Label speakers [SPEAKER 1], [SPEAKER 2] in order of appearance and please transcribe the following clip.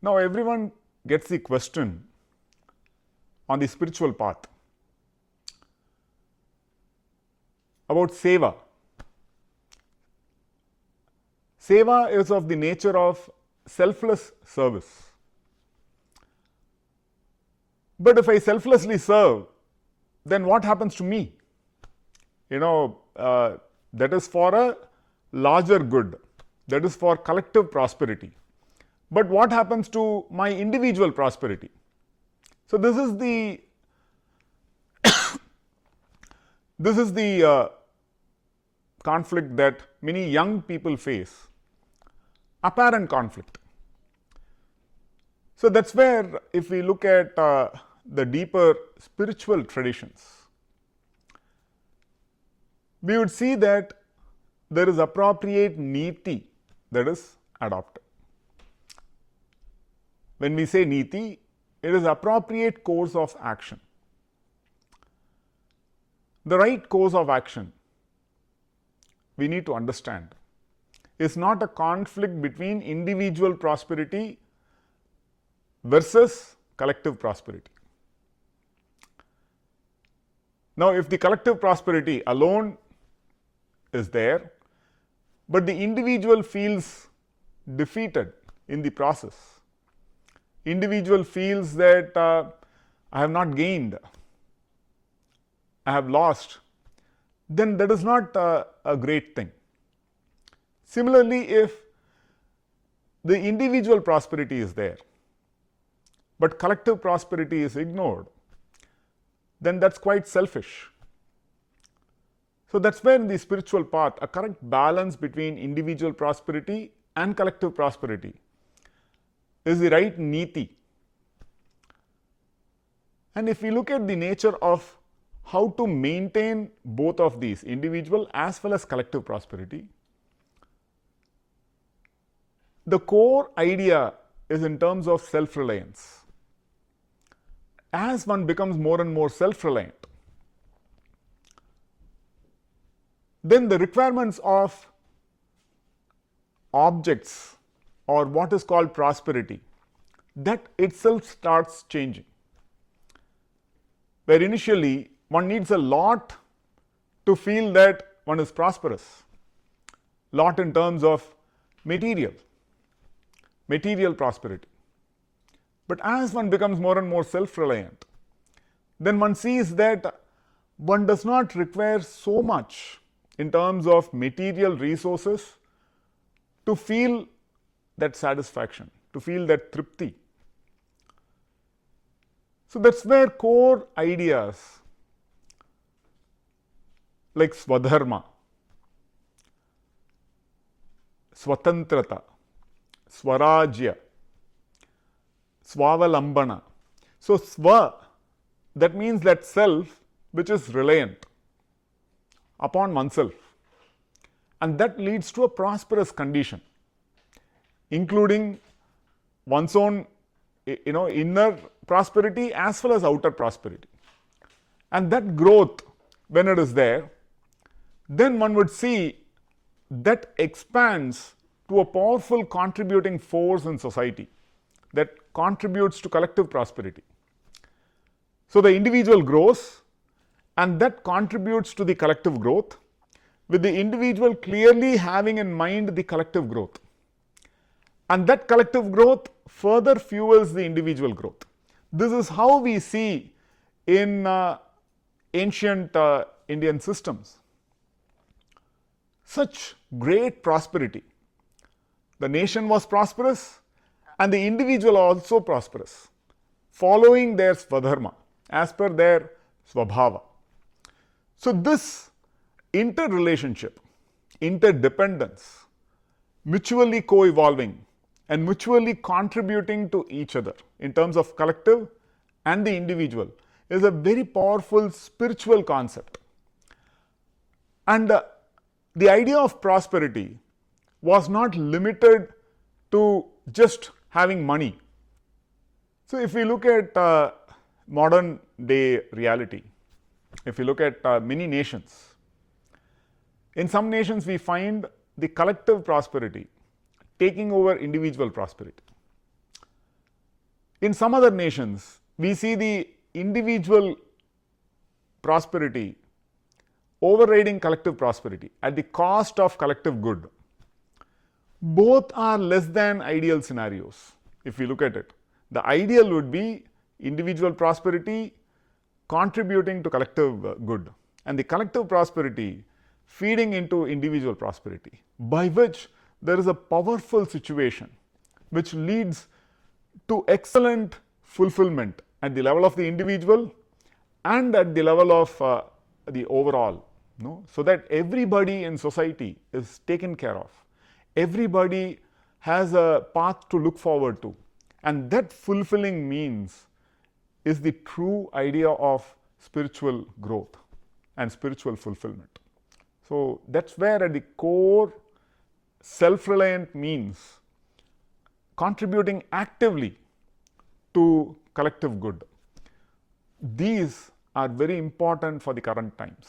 [SPEAKER 1] Now, everyone gets the question on the spiritual path about Seva. Seva is of the nature of selfless service. But if I selflessly serve, then what happens to me? That is for a larger good, that is for collective prosperity. But what happens to my individual prosperity? So, this is the conflict that many young people face, apparent conflict. So, that is where if we look at the deeper spiritual traditions, we would see that there is appropriate niti that is adopted. When we say niti, it is appropriate course of action. The right course of action, we need to understand, is not a conflict between individual prosperity versus collective prosperity. Now, if the collective prosperity alone is there, but the individual feels defeated in the process, individual feels that I have not gained, I have lost, then that is not a great thing. Similarly, if the individual prosperity is there, but collective prosperity is ignored, then that is quite selfish. So, that is where in the spiritual path a correct balance between individual prosperity and collective prosperity is the right niti. And if we look at the nature of how to maintain both of these, individual as well as collective prosperity, the core idea is in terms of self-reliance. As one becomes more and more self-reliant, then the requirements of objects or what is called prosperity, that itself starts changing. Where initially one needs a lot to feel that one is prosperous, lot in terms of material prosperity. But as one becomes more and more self-reliant, then one sees that one does not require so much in terms of material resources to feel that satisfaction, to feel that tripti. So, that is where core ideas like swadharma, swatantrata, swarajya, swavalambana. So, swa, that means that self which is reliant upon oneself, and that leads to a prosperous condition, including one's own inner prosperity as well as outer prosperity. And that growth, when it is there, then one would see that expands to a powerful contributing force in society that contributes to collective prosperity. So, the individual grows and that contributes to the collective growth, with the individual clearly having in mind the collective growth, and that collective growth further fuels the individual growth. This is how we see in ancient Indian systems such great prosperity. The nation was prosperous and the individual also prosperous, following their swadharma as per their swabhava. So, this interrelationship, interdependence, mutually co-evolving and mutually contributing to each other in terms of collective and the individual is a very powerful spiritual concept. And the idea of prosperity was not limited to just having money. So, if we look at modern day reality, if we look at many nations, in some nations we find the collective prosperity taking over individual prosperity. In some other nations, we see the individual prosperity overriding collective prosperity at the cost of collective good. Both are less than ideal scenarios. If we look at it, the ideal would be individual prosperity contributing to collective good, and the collective prosperity feeding into individual prosperity, by which there is a powerful situation which leads to excellent fulfillment at the level of the individual and at the level of the overall, so that everybody in society is taken care of. Everybody has a path to look forward to, and that fulfilling means is the true idea of spiritual growth and spiritual fulfillment. So that's where at the core, self-reliant means contributing actively to collective good. These are very important for the current times.